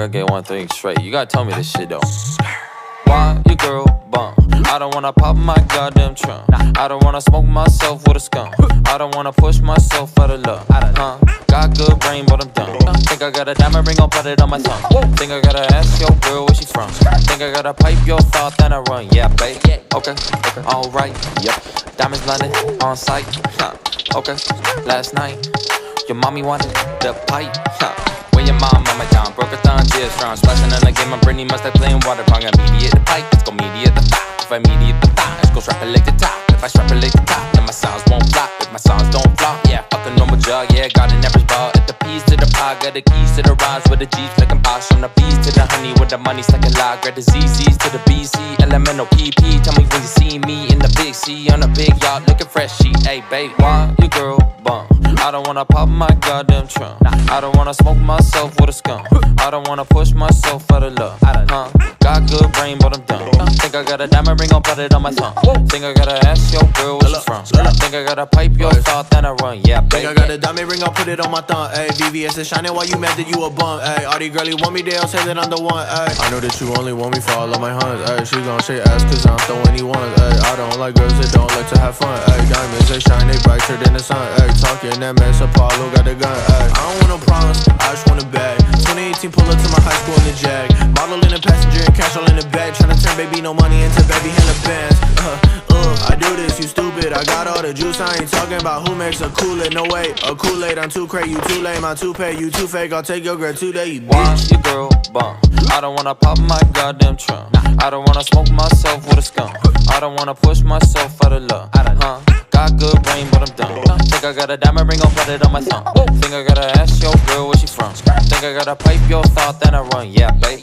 I get one thing straight. You gotta tell me this shit though. Why your girl bum? I don't wanna pop my goddamn trunk. I don't wanna smoke myself with a skunk. I don't wanna push myself out of love. Got good brain, but I'm dumb. Think I got a diamond ring, I'll put it on my tongue. Think I gotta ask your girl where she from. Think I gotta pipe your thought, then I run. Yeah, babe. Okay, alright. Yep. Diamonds blinded on sight. Okay, last night your mommy wanted the pipe. When your mom on my down, broke her thumb, tears strong. Splashing in the game, I'm Britney, must have playing water pong. Immediate the pipe, let's go mediate the thigh. If I mediate the thigh, let's go strap it like the top. If I strap it like the top, then my sounds won't flop. If my sounds don't flop, yeah, fuck a normal jug, yeah, got an average ball. At the P's to the pie, got the keys to the rhymes with the G's flicking posh. From the B's to the honey with the money stacking log. Grab the ZZ's to the BC, elemental PP. Tell me when you see me in the big C on a big yacht, looking fresh. She, hey babe, why your girl bum? I don't wanna pop my goddamn trunk. I don't wanna smoke myself with a skunk. I don't wanna push myself out of love. Got good brain, but I'm dumb. Think I got a diamond ring, I'll put it on my tongue. Think I gotta ask your girl where she from. Think I gotta pipe your thought, then I run. Yeah, babe. Think I got a diamond ring, I'll put it on my thumb. Ayy, VVS is shining while you mad that you a bum. Ayy, all these girlies want me, they'll say that I'm the one. Ayy, I know that you only want me for all of my hunts. Ayy, she gon' shake ass cause I'm throwing any ones. Ayy, I don't like girls that don't like to have fun. Ayy, diamonds they shine, they brighter than the sun. Ayy, talking that mess, Apollo got the gun. Ayy, I don't want no problems, I just want a bag. 2018 pull up to my high school in the Jag. Bottle in the passenger and cash all in the bag. Tryna turn baby no money into baby hella bands. I do this, you stupid. I got all the juice, I ain't talking about who makes a Kool-Aid. No way, a Kool-Aid, I'm too crazy, you too lame. I'm too paid, you too fake. I'll take your girl today, you bitch. Why your girl bum? I don't wanna pop my goddamn trunk. I don't wanna smoke myself with a skunk. I don't wanna push myself out of love. Got good brain, but I'm dumb. Think I got a diamond ring, I'll put it on my thumb. Think I gotta ask your girl where she from. Think I gotta pipe your thought, then I run. Yeah, babe.